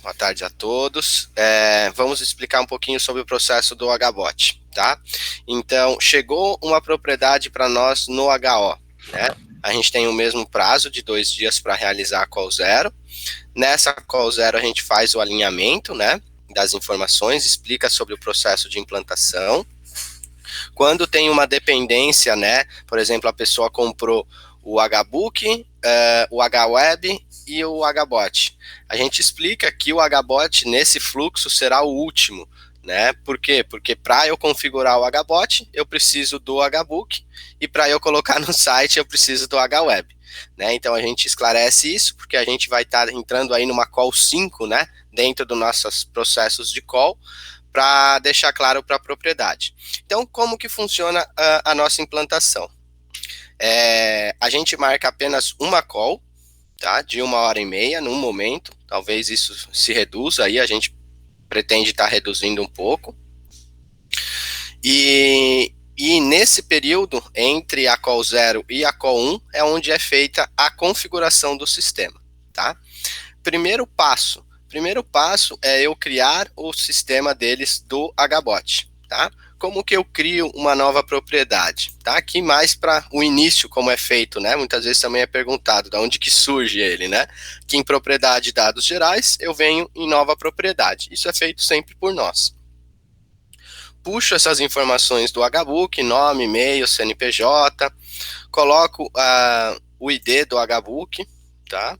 Boa tarde a todos. Vamos explicar um pouquinho sobre o processo do HBOT, tá? Então, chegou uma propriedade para nós no HO, né? A gente tem o mesmo prazo de 2 dias para realizar a call zero. Nessa call zero a gente faz o alinhamento, né, das informações, explica sobre o processo de implantação. Quando tem uma dependência, né, por exemplo, a pessoa comprou o HBook, o HWeb e o HBot. A gente explica que o HBot nesse fluxo será o último, né? Por quê? Porque para eu configurar o HBot, eu preciso do HBook e para eu colocar no site, eu preciso do HWeb. Né? Então a gente esclarece isso, porque a gente vai estar entrando aí numa call 5, né? Dentro dos nossos processos de call, para deixar claro para a propriedade. Então, como que funciona a nossa implantação? A gente marca apenas uma call, tá? De 1h30 num momento, talvez isso se reduza aí, a gente pretende estar reduzindo um pouco. E nesse período, entre a call 0 e a call 1, é onde é feita a configuração do sistema, tá? Primeiro passo é eu criar o sistema deles do HBot, tá? Como que eu crio uma nova propriedade? Tá? Aqui mais para o início, como é feito, né? Muitas vezes também é perguntado de onde que surge ele, né? Que em propriedade dados gerais, eu venho em nova propriedade. Isso é feito sempre por nós. Puxo essas informações do HBook, nome, e-mail, CNPJ, coloco o ID do HBook, tá?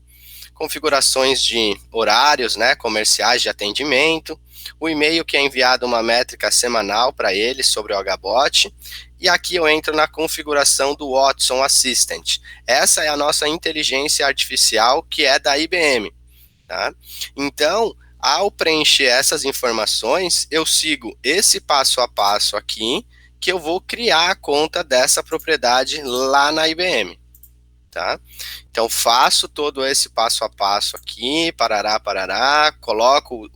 Configurações de horários, né, comerciais de atendimento, o e-mail que é enviado uma métrica semanal para ele sobre o HBot, e aqui eu entro na configuração do Watson Assistant. Essa é a nossa inteligência artificial que é da IBM, tá? Então, ao preencher essas informações, eu sigo esse passo a passo aqui, que eu vou criar a conta dessa propriedade lá na IBM. Tá? Então, faço todo esse passo a passo aqui, parará, coloco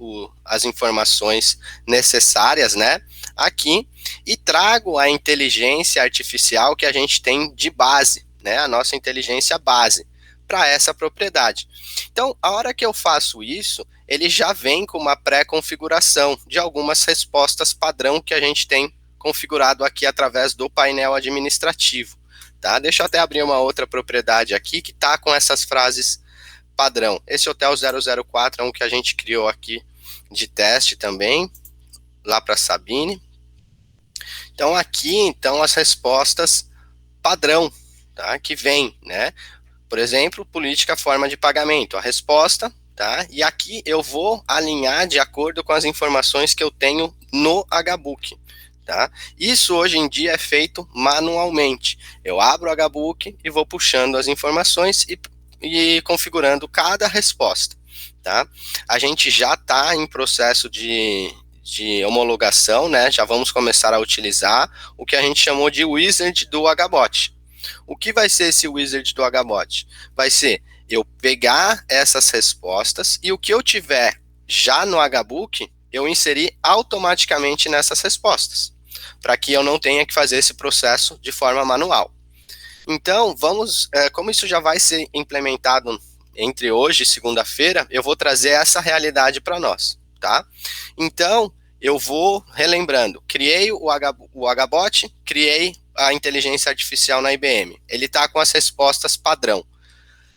as informações necessárias, né, aqui, e trago a inteligência artificial que a gente tem de base, né, a nossa inteligência base, para essa propriedade. Então, a hora que eu faço isso, ele já vem com uma pré-configuração de algumas respostas padrão que a gente tem configurado aqui através do painel administrativo. Tá? Deixa eu até abrir uma outra propriedade aqui que está com essas frases padrão. Esse hotel 004 é um que a gente criou aqui de teste também, lá para Sabine. Então aqui, então, as respostas padrão, tá? Que vem, né? Por exemplo, política, forma de pagamento. A resposta, tá? E aqui eu vou alinhar de acordo com as informações que eu tenho no HBook. Tá? Isso hoje em dia é feito manualmente. Eu abro o HBook e vou puxando as informações e configurando cada resposta. Tá? A gente já está em processo de homologação, né? Já vamos começar a utilizar o que a gente chamou de wizard do HBot. O que vai ser esse wizard do HBot? Vai ser eu pegar essas respostas e o que eu tiver já no HBook, eu inserir automaticamente nessas respostas, para que eu não tenha que fazer esse processo de forma manual. Então, como isso já vai ser implementado entre hoje e segunda-feira, eu vou trazer essa realidade para nós, tá? Então, eu vou relembrando, criei o HBot, criei a inteligência artificial na IBM, ele está com as respostas padrão.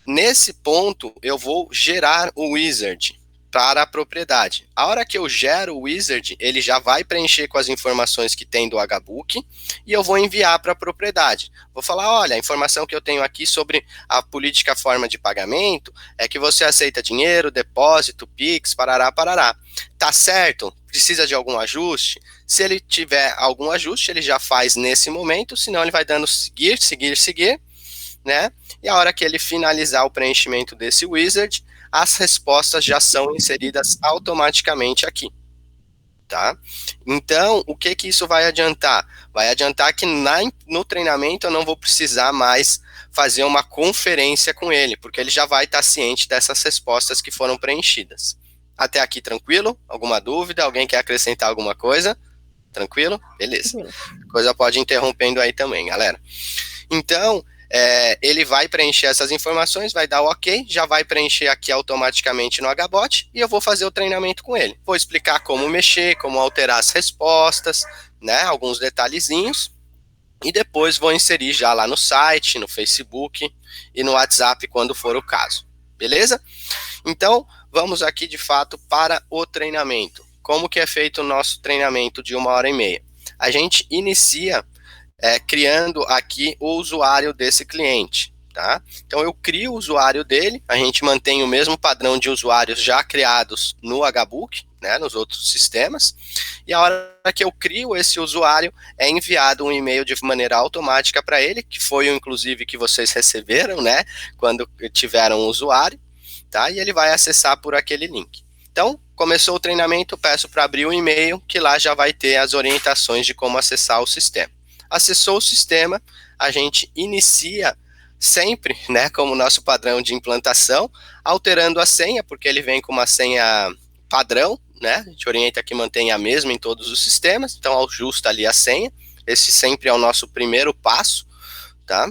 Nesse ponto, eu vou gerar o wizard para a propriedade. A hora que eu gero o wizard, ele já vai preencher com as informações que tem do HBook e eu vou enviar para a propriedade. Vou falar, olha, a informação que eu tenho aqui sobre a política forma de pagamento é que você aceita dinheiro, depósito, Pix, parará. Tá certo? Precisa de algum ajuste? Se ele tiver algum ajuste, ele já faz nesse momento, senão ele vai dando seguir, né? E a hora que ele finalizar o preenchimento desse wizard, as respostas já são inseridas automaticamente aqui, tá? Então, o que isso vai adiantar? Vai adiantar que no treinamento eu não vou precisar mais fazer uma conferência com ele, porque ele já vai estar ciente dessas respostas que foram preenchidas. Até aqui tranquilo? Alguma dúvida? Alguém quer acrescentar alguma coisa? Tranquilo? Beleza. Coisa pode ir interrompendo aí também, galera. Então, ele vai preencher essas informações, vai dar o ok, já vai preencher aqui automaticamente no HBot e eu vou fazer o treinamento com ele. Vou explicar como mexer, como alterar as respostas, né, alguns detalhezinhos, e depois vou inserir já lá no site, no Facebook e no WhatsApp quando for o caso. Beleza? Então, vamos aqui de fato para o treinamento. Como que é feito o nosso treinamento de 1h30? A gente inicia criando aqui o usuário desse cliente, tá? Então eu crio o usuário dele, a gente mantém o mesmo padrão de usuários já criados no HBook, né, nos outros sistemas, e a hora que eu crio esse usuário, é enviado um e-mail de maneira automática para ele, que foi o inclusive que vocês receberam, né, quando tiveram o usuário, tá? E ele vai acessar por aquele link. Então, começou o treinamento, peço para abrir o e-mail, que lá já vai ter as orientações de como acessar o sistema. Acessou o sistema, a gente inicia sempre, né, como nosso padrão de implantação, alterando a senha, porque ele vem com uma senha padrão, né, a gente orienta que mantenha a mesma em todos os sistemas, então ajusta ali a senha, esse sempre é o nosso primeiro passo, tá?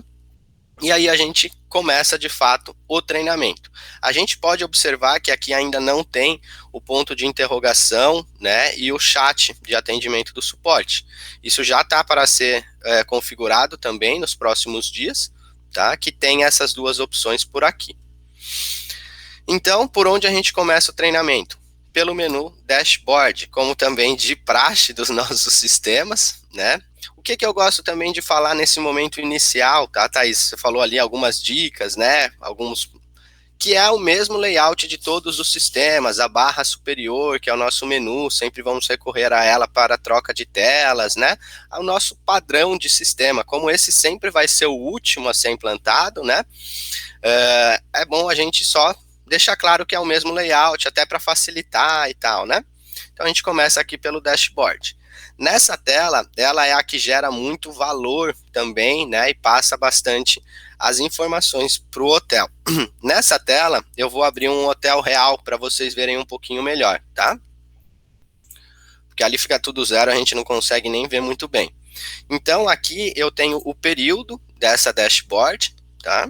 E aí a gente começa de fato o treinamento. A gente pode observar que aqui ainda não tem o ponto de interrogação, né, e o chat de atendimento do suporte. Isso já está para ser configurado também nos próximos dias, tá? Que tem essas duas opções por aqui. Então, por onde a gente começa o treinamento? Pelo menu Dashboard, como também de praxe dos nossos sistemas, né? O que eu gosto também de falar nesse momento inicial, tá, Thaís? Você falou ali algumas dicas, né? Alguns que é o mesmo layout de todos os sistemas, a barra superior, que é o nosso menu, sempre vamos recorrer a ela para troca de telas, né? O nosso padrão de sistema, como esse sempre vai ser o último a ser implantado, né? É bom a gente só deixar claro que é o mesmo layout, até para facilitar e tal, né? Então a gente começa aqui pelo dashboard. Nessa tela, ela é a que gera muito valor também, né? E passa bastante as informações para o hotel. Nessa tela, eu vou abrir um hotel real para vocês verem um pouquinho melhor, tá? Porque ali fica tudo zero, a gente não consegue nem ver muito bem. Então, aqui eu tenho o período dessa dashboard, tá?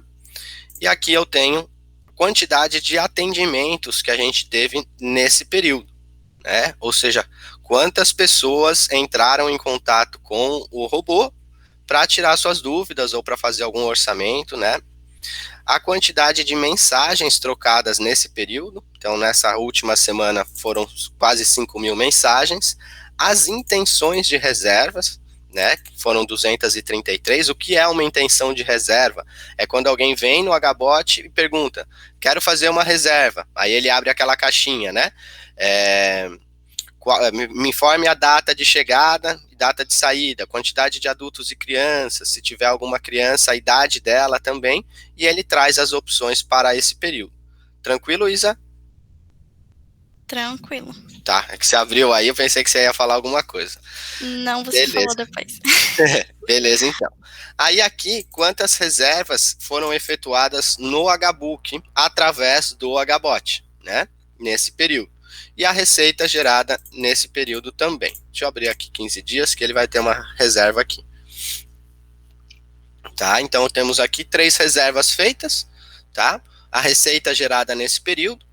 E aqui eu tenho quantidade de atendimentos que a gente teve nesse período, né? Ou seja, quantas pessoas entraram em contato com o robô para tirar suas dúvidas ou para fazer algum orçamento, né? A quantidade de mensagens trocadas nesse período, então nessa última semana foram quase 5.000 mensagens, as intenções de reservas, né, foram 233, o que é uma intenção de reserva? É quando alguém vem no HBot e pergunta, quero fazer uma reserva, aí ele abre aquela caixinha, né, me informe a data de chegada e data de saída, quantidade de adultos e crianças, se tiver alguma criança, a idade dela também, e ele traz as opções para esse período. Tranquilo, Isa? Tranquilo. Tá, é que você abriu aí, eu pensei que você ia falar alguma coisa. Não, você falou depois. Beleza, então. Aí aqui, quantas reservas foram efetuadas no HBook através do HBot, né? Nesse período. E a receita gerada nesse período também. Deixa eu abrir aqui 15 dias, que ele vai ter uma reserva aqui. Tá? Então, temos aqui 3 reservas feitas, tá? A receita gerada nesse período.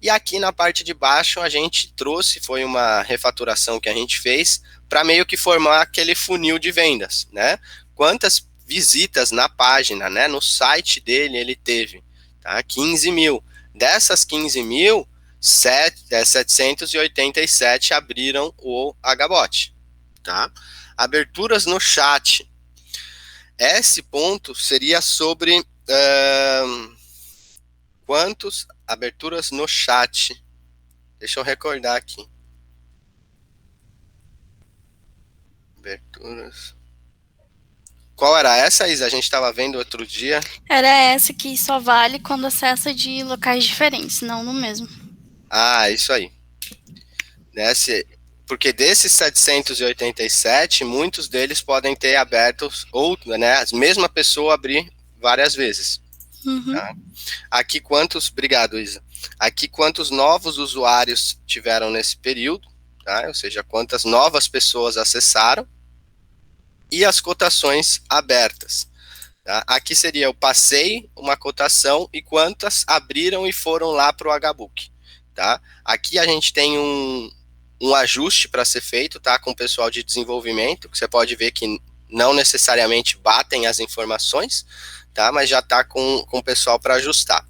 E aqui na parte de baixo, a gente trouxe, foi uma refaturação que a gente fez, para meio que formar aquele funil de vendas, né? Quantas visitas na página, né? No site dele ele teve, tá? 15.000. Dessas 15.000, 787 abriram o HBot, tá? Aberturas no chat. Esse ponto seria sobre quantas aberturas no chat. Deixa eu recordar aqui. Aberturas. Qual era essa, Isa? A gente estava vendo outro dia. Era essa que só vale quando acessa de locais diferentes, não no mesmo. Ah, isso aí. Porque desses 787, muitos deles podem ter abertos, ou né, a mesma pessoa abrir várias vezes. Uhum. Tá? Aqui obrigado, Isa. Aqui quantos novos usuários tiveram nesse período, tá? Ou seja, quantas novas pessoas acessaram, e as cotações abertas. Tá? Aqui seria eu passei uma cotação e quantas abriram e foram lá para o HBook. Tá? Aqui a gente tem um ajuste para ser feito, tá? Com o pessoal de desenvolvimento, que você pode ver que não necessariamente batem as informações, tá? Mas já está com o pessoal para ajustar.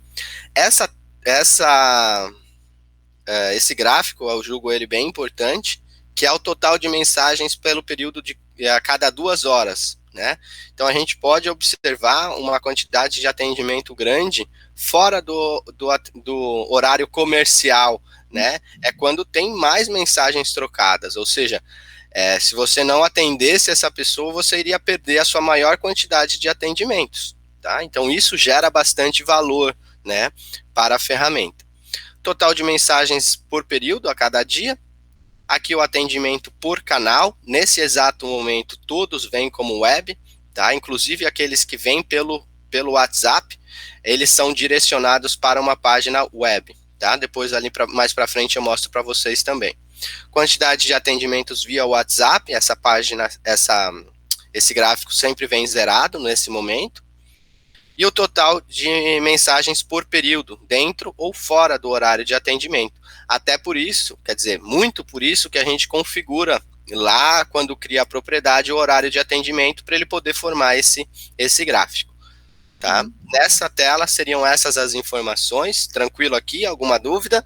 Esse gráfico, eu julgo ele bem importante, que é o total de mensagens pelo período de a cada 2 horas, né? Então a gente pode observar uma quantidade de atendimento grande fora do horário comercial, né? É quando tem mais mensagens trocadas, ou seja, se você não atendesse essa pessoa, você iria perder a sua maior quantidade de atendimentos, tá? Então isso gera bastante valor, né, para a ferramenta. Total de mensagens por período a cada dia. Aqui o atendimento por canal. Nesse exato momento, todos vêm como web, tá? Inclusive aqueles que vêm pelo WhatsApp, eles são direcionados para uma página web, tá? Depois ali mais para frente eu mostro para vocês também. Quantidade de atendimentos via WhatsApp, esse gráfico sempre vem zerado nesse momento. E o total de mensagens por período, dentro ou fora do horário de atendimento. Até por isso, quer dizer, muito por isso que a gente configura lá, quando cria a propriedade, o horário de atendimento para ele poder formar esse gráfico. Tá? Nessa tela seriam essas as informações. Tranquilo aqui? Alguma dúvida?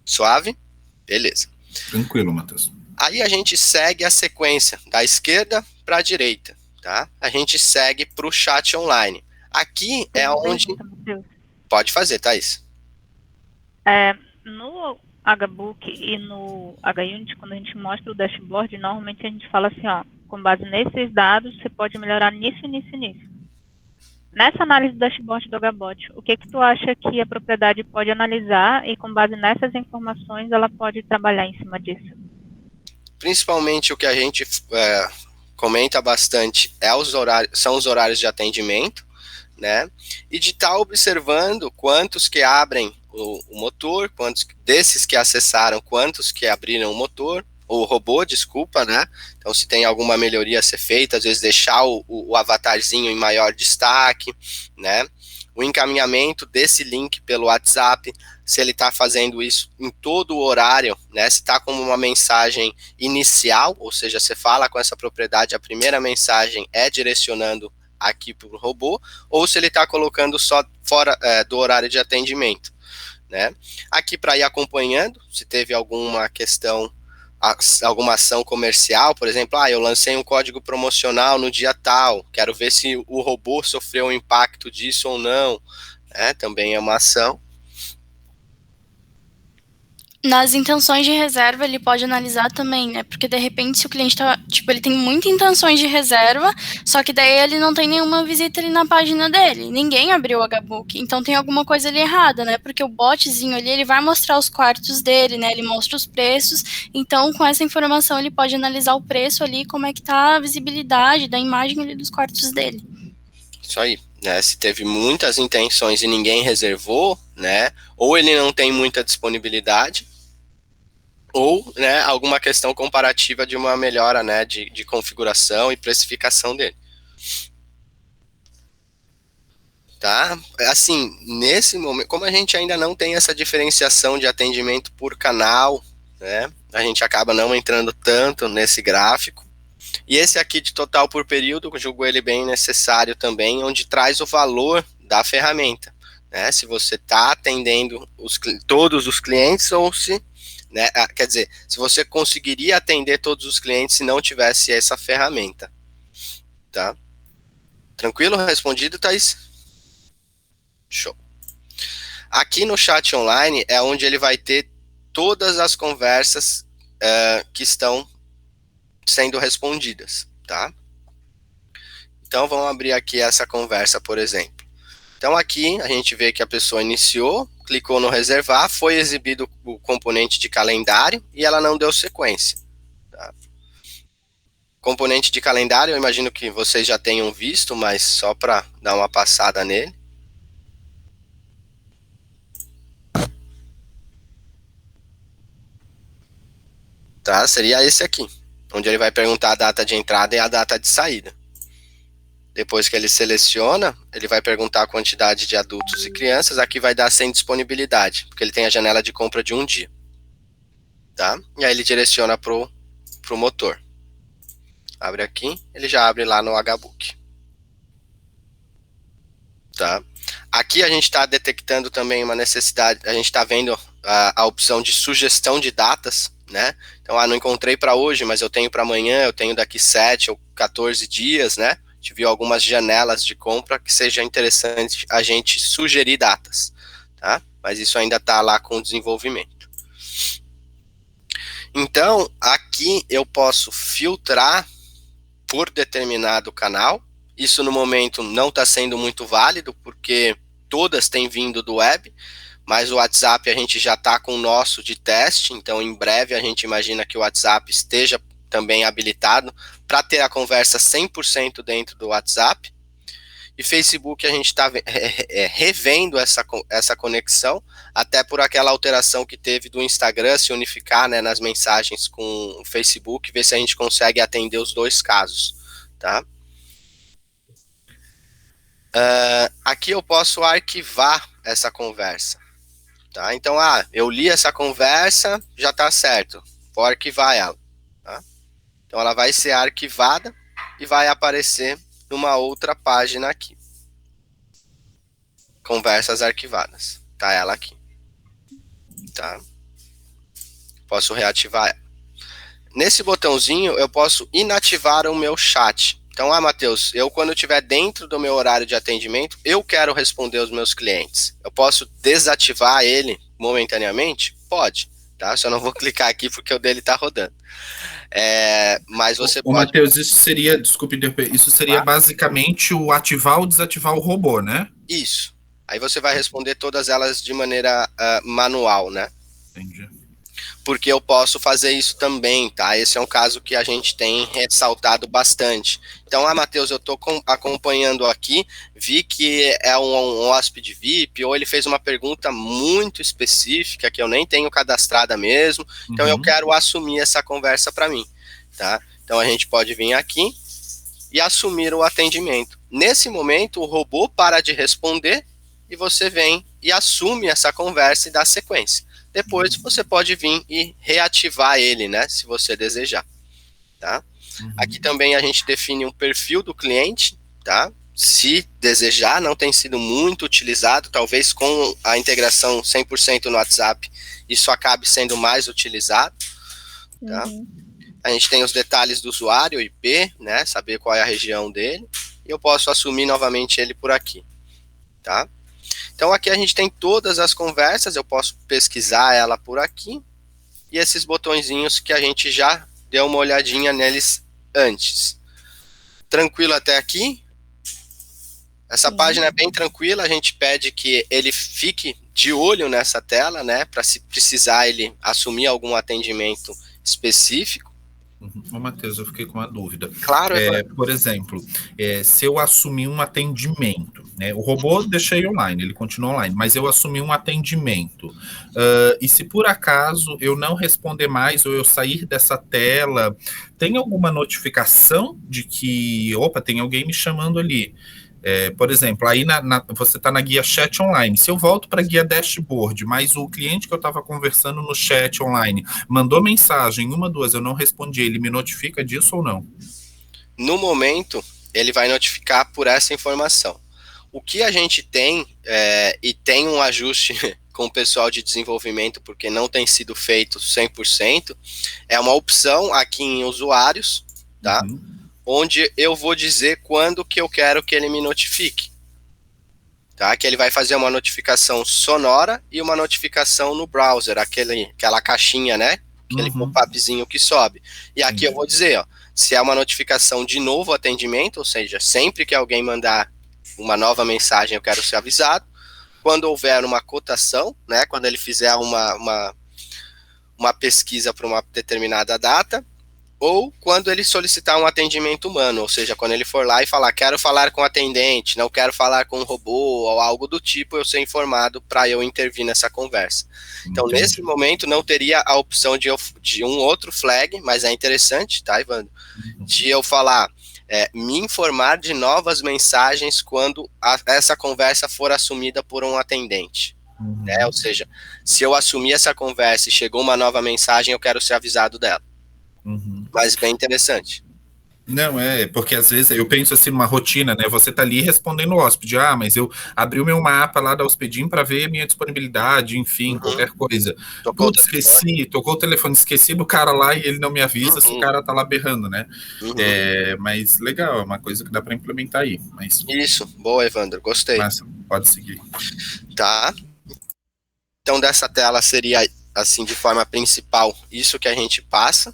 Suave? Beleza. Tranquilo, Matheus. Aí a gente segue a sequência da esquerda para a direita. Tá? A gente segue para o chat online. Aqui é onde... Pode fazer, Thaís. No HBook e no HUnit, quando a gente mostra o dashboard, normalmente a gente fala assim, ó, com base nesses dados, você pode melhorar nisso, nisso e nisso. Nessa análise do dashboard do HBot, o que tu acha que a propriedade pode analisar e com base nessas informações ela pode trabalhar em cima disso? Principalmente o que a gente comenta bastante são os horários de atendimento, né? E de estar observando quantos que abrem o motor, quantos desses que acessaram, quantos que abriram o robô, desculpa, né? Então se tem alguma melhoria a ser feita, às vezes deixar o avatarzinho em maior destaque, né? O encaminhamento desse link pelo WhatsApp, se ele está fazendo isso em todo o horário, né? Se está como uma mensagem inicial, ou seja, você fala com essa propriedade, a primeira mensagem é direcionando aqui para o robô, ou se ele está colocando só fora do horário de atendimento, né? Aqui para ir acompanhando, se teve alguma questão, alguma ação comercial, por exemplo, eu lancei um código promocional no dia tal, quero ver se o robô sofreu um impacto disso ou não, né? Também é uma ação. Nas intenções de reserva, ele pode analisar também, né? Porque, de repente, se o cliente tá, ele tem muitas intenções de reserva, só que daí ele não tem nenhuma visita ali na página dele. Ninguém abriu o HBook. Então, tem alguma coisa ali errada, né? Porque o botzinho ali, ele vai mostrar os quartos dele, né? Ele mostra os preços. Então, com essa informação, ele pode analisar o preço ali, como é que tá a visibilidade da imagem ali dos quartos dele. Isso aí, né? Se teve muitas intenções e ninguém reservou, né? Ou ele não tem muita disponibilidade, ou, né, alguma questão comparativa de uma melhora, né, de configuração e precificação dele. Tá? Assim, nesse momento, como a gente ainda não tem essa diferenciação de atendimento por canal, né, a gente acaba não entrando tanto nesse gráfico. E esse aqui de total por período, eu julgo ele bem necessário também, onde traz o valor da ferramenta, né, se você está atendendo todos os clientes ou se... Né? Quer dizer, se você conseguiria atender todos os clientes se não tivesse essa ferramenta. Tá? Tranquilo? Respondido, Thaís? Show. Aqui no chat online é onde ele vai ter todas as conversas que estão sendo respondidas. Tá? Então, vamos abrir aqui essa conversa, por exemplo. Então, aqui a gente vê que a pessoa iniciou, clicou no reservar, foi exibido o componente de calendário e ela não deu sequência. Tá? Componente de calendário, eu imagino que vocês já tenham visto, mas só para dar uma passada nele. Tá? Seria esse aqui, onde ele vai perguntar a data de entrada e a data de saída. Depois que ele seleciona, ele vai perguntar a quantidade de adultos e crianças, aqui vai dar sem disponibilidade, porque ele tem a janela de compra de 1 dia. Tá? E aí ele direciona pro motor. Abre aqui, ele já abre lá no HBook. Tá? Aqui a gente está detectando também uma necessidade, a gente está vendo a opção de sugestão de datas, né? Então, não encontrei para hoje, mas eu tenho para amanhã, eu tenho daqui 7 ou 14 dias, né? A gente viu algumas janelas de compra que seja interessante a gente sugerir datas, tá? Mas isso ainda está lá com desenvolvimento. Então, aqui eu posso filtrar por determinado canal. Isso no momento não está sendo muito válido, porque todas têm vindo do web, mas o WhatsApp a gente já está com o nosso de teste, então em breve a gente imagina que o WhatsApp esteja também habilitado para ter a conversa 100% dentro do WhatsApp. E Facebook a gente está revendo essa conexão, até por aquela alteração que teve do Instagram se unificar, né, nas mensagens com o Facebook, ver se a gente consegue atender os dois casos, tá? Aqui eu posso arquivar essa conversa, tá? Então, eu li essa conversa, já está certo, vou arquivar ela, tá? Então ela vai ser arquivada e vai aparecer numa outra página aqui. Conversas arquivadas, tá ela aqui, tá? Posso reativar ela. Nesse botãozinho eu posso inativar o meu chat. Então, Matheus, eu quando estiver dentro do meu horário de atendimento, eu quero responder aos meus clientes. Eu posso desativar ele momentaneamente? Pode, tá? Só não vou clicar aqui porque o dele está rodando. Mas você pode... Matheus, isso seria, desculpe interromper, isso seria basicamente o ativar ou desativar o robô, né? Isso. Aí você vai responder todas elas de maneira manual, né? Entendi. Porque eu posso fazer isso também, tá? Esse é um caso que a gente tem ressaltado bastante. Então, Matheus, eu estou acompanhando aqui, vi que é um hóspede VIP, ou ele fez uma pergunta muito específica, que eu nem tenho cadastrada mesmo, então eu quero assumir essa conversa para mim, tá? Então, a gente pode vir aqui e assumir o atendimento. Nesse momento, o robô para de responder e você vem e assume essa conversa e dá sequência. Depois você pode vir e reativar ele, né, se você desejar, tá? Aqui também a gente define um perfil do cliente, tá? Se desejar, não tem sido muito utilizado, talvez com a integração 100% no WhatsApp, isso acabe sendo mais utilizado, tá? A gente tem os detalhes do usuário, IP, né, saber qual é a região dele, e eu posso assumir novamente ele por aqui, tá? Então aqui a gente tem todas as conversas, eu posso pesquisar ela por aqui, e esses botõezinhos que a gente já deu uma olhadinha neles antes. Tranquilo até aqui? Essa página é bem tranquila, a gente pede que ele fique de olho nessa tela, né, para se precisar ele assumir algum atendimento específico. Matheus, eu fiquei com uma dúvida. Claro. Por exemplo, se eu assumir um atendimento, né, o robô deixei online, ele continua online, mas eu assumi um atendimento, e se por acaso eu não responder mais ou eu sair dessa tela, tem alguma notificação de que, opa, tem alguém me chamando ali? Por exemplo, aí você está na guia chat online. Se eu volto para a guia dashboard, mas o cliente que eu estava conversando no chat online mandou mensagem, 1, 2, eu não respondi, ele me notifica disso ou não? No momento, ele vai notificar por essa informação. O que a gente tem, e tem um ajuste com o pessoal de desenvolvimento, porque não tem sido feito 100%, é uma opção aqui em usuários, tá? Onde eu vou dizer quando que eu quero que ele me notifique, tá? Que ele vai fazer uma notificação sonora e uma notificação no browser, aquela caixinha, né? Aquele pop-upzinho que sobe. E aqui eu vou dizer, ó, se é uma notificação de novo atendimento, ou seja, sempre que alguém mandar uma nova mensagem eu quero ser avisado. Quando houver uma cotação, né? Quando ele fizer uma pesquisa para uma determinada data, ou quando ele solicitar um atendimento humano, ou seja, quando ele for lá e falar, quero falar com o atendente, não quero falar com um robô, ou algo do tipo, eu ser informado para eu intervir nessa conversa. Então, nesse momento, não teria a opção de um outro flag, mas é interessante, tá, Ivandro? De eu falar, me informar de novas mensagens quando essa conversa for assumida por um atendente. Né? Ou seja, se eu assumir essa conversa e chegou uma nova mensagem, eu quero ser avisado dela. Mas bem interessante. Não, porque às vezes eu penso assim numa rotina, né? Você tá ali respondendo o hóspede, mas eu abri o meu mapa lá da Hospedim para ver a minha disponibilidade, enfim, qualquer coisa. Putz, esqueci, tocou o telefone, esqueci do cara lá e ele não me avisa se o cara tá lá berrando, né? Mas legal, é uma coisa que dá para implementar aí. Mas... Isso, boa, Evandro, gostei. Mas pode seguir. Tá. Então, dessa tela seria, assim, de forma principal, isso que a gente passa.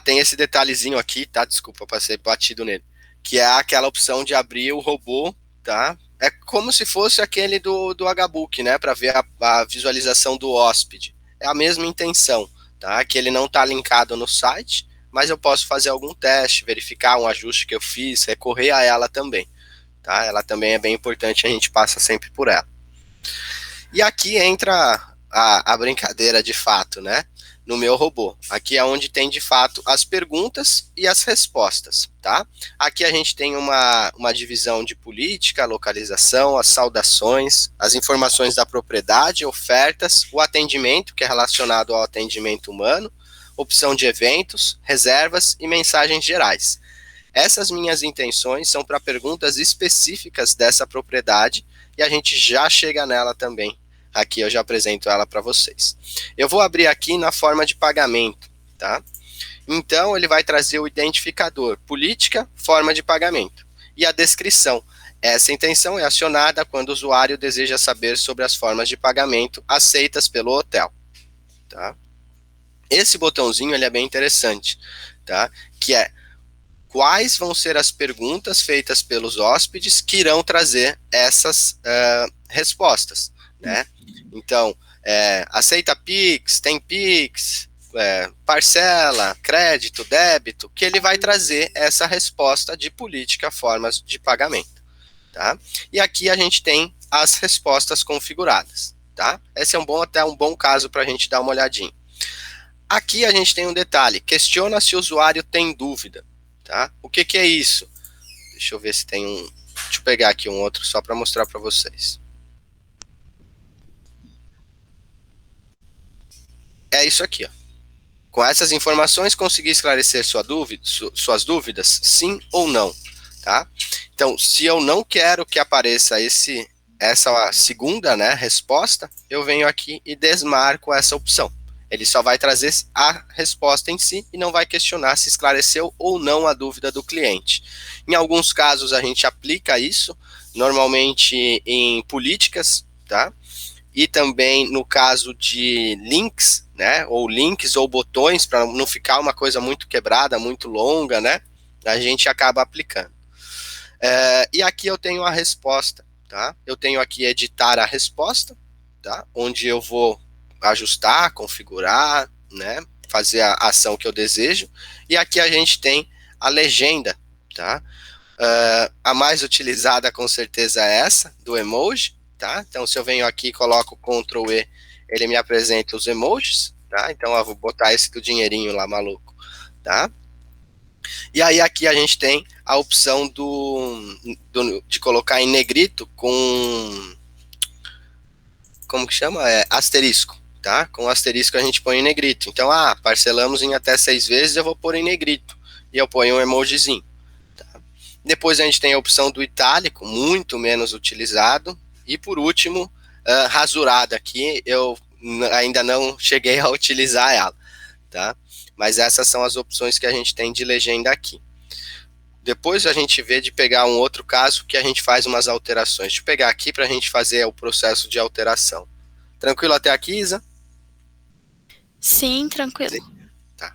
Tem esse detalhezinho aqui, tá? Desculpa, passei batido nele. Que é aquela opção de abrir o robô, tá? É como se fosse aquele do HBook, né? Para ver a visualização do hóspede. É a mesma intenção, tá? Que ele não está linkado no site, mas eu posso fazer algum teste, verificar um ajuste que eu fiz, recorrer a ela também, tá? Ela também é bem importante, a gente passa sempre por ela. E aqui entra a brincadeira de fato, né? No meu robô. Aqui é onde tem, de fato, as perguntas e as respostas, tá? Aqui a gente tem uma divisão de política, localização, as saudações, as informações da propriedade, ofertas, o atendimento, que é relacionado ao atendimento humano, opção de eventos, reservas e mensagens gerais. Essas minhas intenções são para perguntas específicas dessa propriedade e a gente já chega nela também. Aqui eu já apresento ela para vocês. Eu vou abrir aqui na forma de pagamento, tá? Então, ele vai trazer o identificador, política, forma de pagamento. E a descrição. Essa intenção é acionada quando o usuário deseja saber sobre as formas de pagamento aceitas pelo hotel, tá? Esse botãozinho, ele é bem interessante, tá? Que é, quais vão ser as perguntas feitas pelos hóspedes que irão trazer essas respostas, né? Então, aceita Pix, tem Pix, parcela, crédito, débito, que ele vai trazer essa resposta de política, formas de pagamento, tá? E aqui a gente tem as respostas configuradas, tá? Esse é até um bom caso para a gente dar uma olhadinha. Aqui a gente tem um detalhe, questiona se o usuário tem dúvida, tá? O que é isso? Deixa eu ver se tem um... Deixa eu pegar aqui um outro só para mostrar para vocês. É isso aqui, ó. Com essas informações, consegui esclarecer suas dúvidas, sim ou não, tá? Então, se eu não quero que apareça essa segunda, né, resposta, eu venho aqui e desmarco essa opção. Ele só vai trazer a resposta em si e não vai questionar se esclareceu ou não a dúvida do cliente. Em alguns casos, a gente aplica isso, normalmente em políticas, tá? E também no caso de links, né, ou links ou botões, para não ficar uma coisa muito quebrada, muito longa, né, a gente acaba aplicando. E aqui eu tenho a resposta, tá? Eu tenho aqui editar a resposta, tá? Onde eu vou ajustar, configurar, né, fazer a ação que eu desejo. E aqui a gente tem a legenda, tá? A mais utilizada com certeza é essa, do emoji, tá? Então, se eu venho aqui e coloco Ctrl E, ele me apresenta os emojis, tá? Então, eu vou botar esse do dinheirinho lá, maluco, tá? E aí, aqui a gente tem a opção de colocar em negrito com... Como que chama? Asterisco, tá? Com asterisco a gente põe em negrito. Então, parcelamos em até 6 vezes, eu vou pôr em negrito. E eu ponho um emojizinho. Tá? Depois a gente tem a opção do itálico, muito menos utilizado. E por último, rasurada aqui, eu ainda não cheguei a utilizar ela, tá? Mas essas são as opções que a gente tem de legenda aqui. Depois a gente vê de pegar um outro caso que a gente faz umas alterações. Deixa eu pegar aqui para a gente fazer o processo de alteração. Tranquilo até aqui, Isa? Sim, tranquilo. Sim. Tá.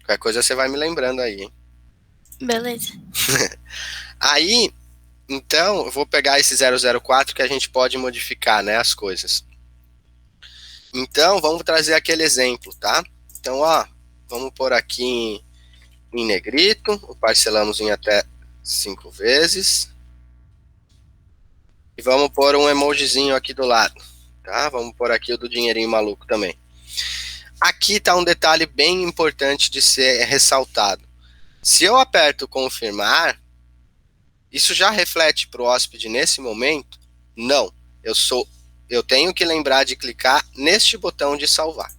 Qualquer coisa você vai me lembrando aí, hein? Beleza. Aí... Então, eu vou pegar esse 004 que a gente pode modificar, né, as coisas. Então, vamos trazer aquele exemplo, tá? Então, vamos pôr aqui em negrito, parcelamos em até 5 vezes. E vamos pôr um emojizinho aqui do lado, tá? Vamos pôr aqui o do dinheirinho maluco também. Aqui está um detalhe bem importante de ser ressaltado. Se eu aperto confirmar, isso já reflete para o hóspede nesse momento? Não. Eu tenho que lembrar de clicar neste botão de salvar.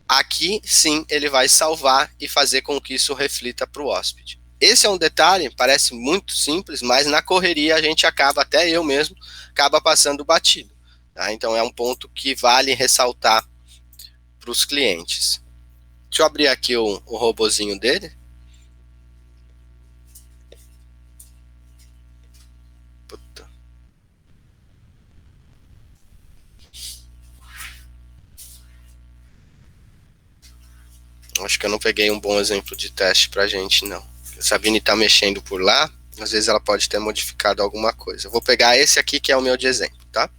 Aqui, sim, ele vai salvar e fazer com que isso reflita para o hóspede. Esse é um detalhe, parece muito simples, mas na correria a gente acaba, até eu mesmo, acaba passando batido. Tá? Então é um ponto que vale ressaltar para os clientes. Deixa eu abrir aqui o robozinho dele. Puta. Acho que eu não peguei um bom exemplo de teste pra gente, não. A Sabine tá mexendo por lá, às vezes ela pode ter modificado alguma coisa. Eu vou pegar esse aqui que é o meu de exemplo, tá?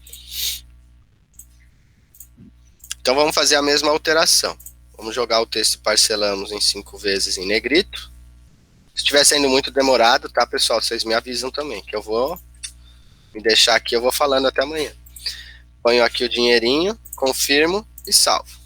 Então vamos fazer a mesma alteração. Vamos jogar o texto parcelamos em 5 vezes em negrito. Se estiver sendo muito demorado, tá, pessoal? Vocês me avisam também, que eu vou me deixar aqui, eu vou falando até amanhã. Ponho aqui o dinheirinho, confirmo e salvo.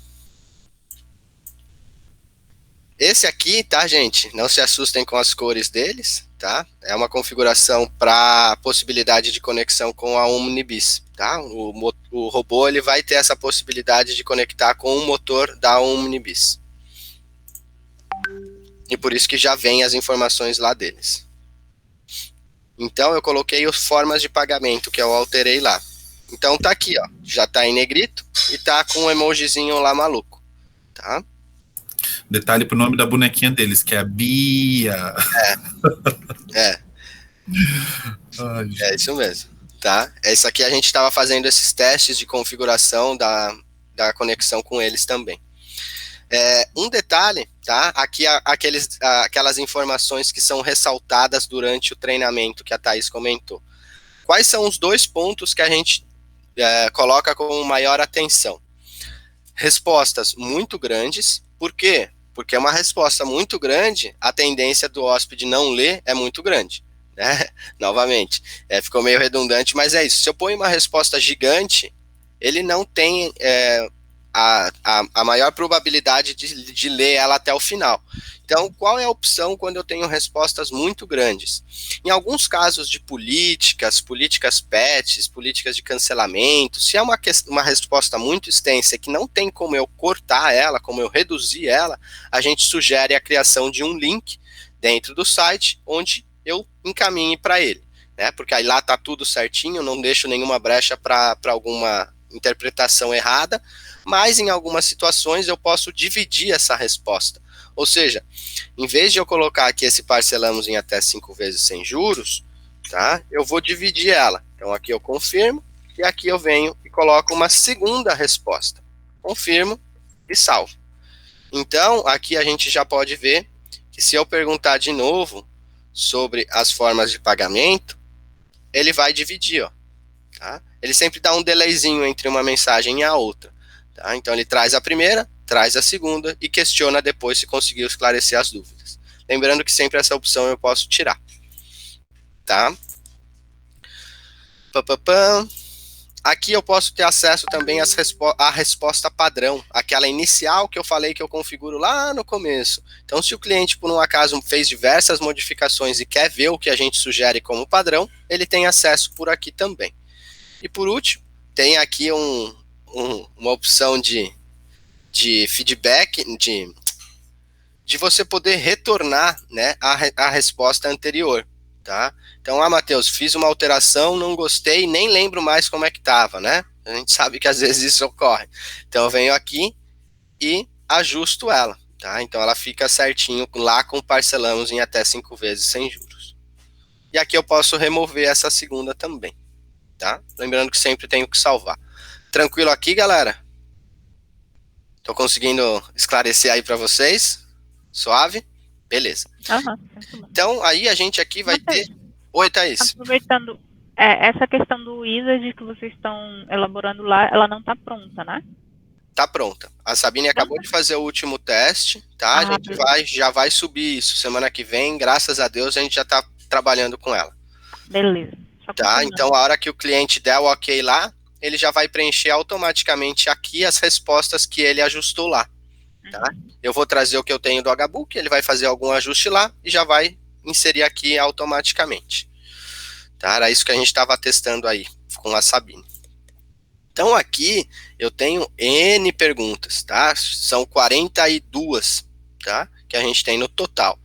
Esse aqui, tá, gente? Não se assustem com as cores deles, tá? É uma configuração para possibilidade de conexão com a Omnibus, tá? O robô ele vai ter essa possibilidade de conectar com o motor da Omnibus. E por isso que já vem as informações lá deles. Então eu coloquei as formas de pagamento que eu alterei lá. Então tá aqui, ó. Já tá em negrito e tá com um emojizinho lá maluco, tá? Detalhe pro nome da bonequinha deles, que é a Bia. É isso mesmo, tá? Isso aqui a gente estava fazendo esses testes de configuração da conexão com eles também. Um detalhe, tá? Aqui aquelas informações que são ressaltadas durante o treinamento que a Thaís comentou. Quais são os 2 pontos que a gente coloca com maior atenção? Respostas muito grandes. Por quê? Porque uma resposta muito grande, a tendência do hóspede não ler é muito grande. Né? Novamente, ficou meio redundante, mas é isso. Se eu ponho uma resposta gigante, ele não tem a maior probabilidade de ler ela até o final. Então, qual é a opção quando eu tenho respostas muito grandes? Em alguns casos de políticas PETs, políticas de cancelamento, se é uma resposta muito extensa que não tem como eu cortar ela, como eu reduzir ela, a gente sugere a criação de um link dentro do site onde eu encaminhe para ele, né? Porque aí lá está tudo certinho, não deixo nenhuma brecha para alguma interpretação errada, mas em algumas situações eu posso dividir essa resposta. Ou seja, em vez de eu colocar aqui esse parcelamos em até 5 vezes sem juros, tá? Eu vou dividir ela. Então aqui eu confirmo e aqui eu venho e coloco uma segunda resposta. Confirmo e salvo. Então aqui a gente já pode ver que se eu perguntar de novo sobre as formas de pagamento, ele vai dividir, ó, tá? Ele sempre dá um delayzinho entre uma mensagem e a outra, tá? Então ele traz a primeira, traz a segunda e questiona depois se conseguiu esclarecer as dúvidas. Lembrando que sempre essa opção eu posso tirar, tá? Aqui eu posso ter acesso também à resposta padrão, aquela inicial que eu falei que eu configuro lá no começo. Então, se o cliente, por um acaso, fez diversas modificações e quer ver o que a gente sugere como padrão, ele tem acesso por aqui também. E por último, tem aqui uma opção de feedback, de você poder retornar, né, a resposta anterior, tá? Então, Matheus, fiz uma alteração, não gostei, nem lembro mais como é que estava, né? A gente sabe que às vezes isso ocorre. Então, eu venho aqui e ajusto ela, tá? Então, ela fica certinho lá com parcelamos em até 5 vezes sem juros. E aqui eu posso remover essa segunda também, tá? Lembrando que sempre tenho que salvar. Tranquilo aqui, galera? Tô conseguindo esclarecer aí para vocês? Suave? Beleza. Então, aí a gente aqui vai ter... Oi, Thaís. Aproveitando, essa questão do wizard que vocês estão elaborando lá, ela não está pronta, né? Tá pronta. A Sabine acabou de fazer o último teste, tá? A gente já vai subir isso. Semana que vem, graças a Deus, a gente já tá trabalhando com ela. Beleza. Tá? Então, a hora que o cliente der o ok lá, ele já vai preencher automaticamente aqui as respostas que ele ajustou lá. tá? Eu vou trazer o que eu tenho do HBook, ele vai fazer algum ajuste lá e já vai inserir aqui automaticamente. Tá? Era isso que a gente estava testando aí com a Sabine. Então aqui eu tenho N perguntas, tá? São 42, tá? Que a gente tem no total.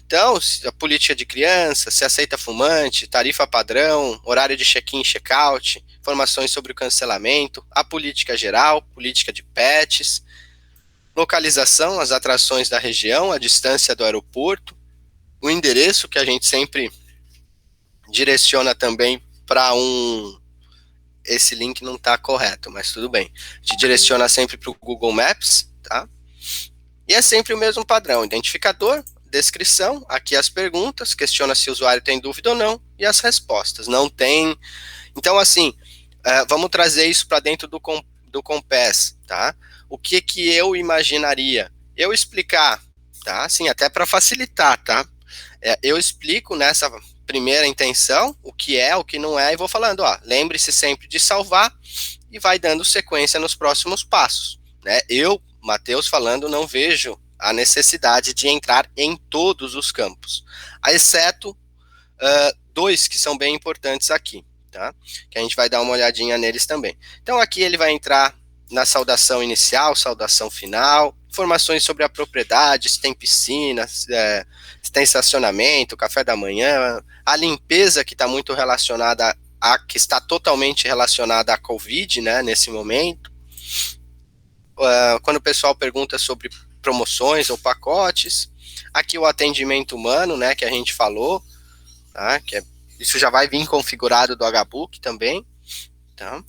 Então, a política de criança, se aceita fumante, tarifa padrão, horário de check-in e check-out, informações sobre o cancelamento, a política geral, política de pets, localização, as atrações da região, a distância do aeroporto, o endereço que a gente sempre direciona também para esse link não está correto, mas tudo bem. A gente direciona sempre para o Google Maps, tá? E é sempre o mesmo padrão, identificador, descrição, aqui as perguntas, questiona se o usuário tem dúvida ou não, e as respostas. Não tem... Então, assim, vamos trazer isso para dentro do Compass, tá? O que eu imaginaria? Eu explicar, tá? Assim, até para facilitar, tá? Eu explico nessa primeira intenção o que é, o que não é, e vou falando, ó, lembre-se sempre de salvar, e vai dando sequência nos próximos passos, né? Eu, Matheus, falando, não vejo a necessidade de entrar em todos os campos, exceto 2 que são bem importantes aqui, tá? Que a gente vai dar uma olhadinha neles também. Então aqui ele vai entrar na saudação inicial, saudação final, informações sobre a propriedade, se tem piscina, se tem estacionamento, café da manhã, a limpeza que está muito relacionada que está totalmente relacionada à Covid, né, nesse momento. Quando o pessoal pergunta sobre promoções ou pacotes, aqui o atendimento humano, né, que a gente falou, tá, isso já vai vir configurado do HBook também, tá?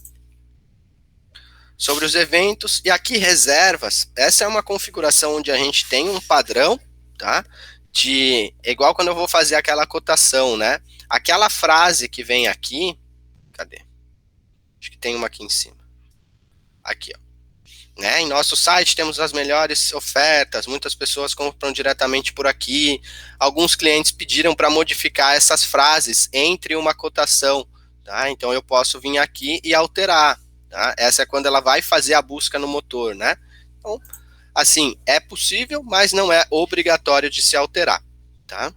Sobre os eventos, e aqui reservas, essa é uma configuração onde a gente tem um padrão, tá, igual quando eu vou fazer aquela cotação, né, aquela frase que vem aqui, cadê? Acho que tem uma aqui em cima, aqui, ó. Né? Em nosso site temos as melhores ofertas, muitas pessoas compram diretamente por aqui, alguns clientes pediram para modificar essas frases entre uma cotação, tá? Então eu posso vir aqui e alterar, tá? Essa é quando ela vai fazer a busca no motor, né? Então, assim, é possível, mas não é obrigatório de se alterar, tá?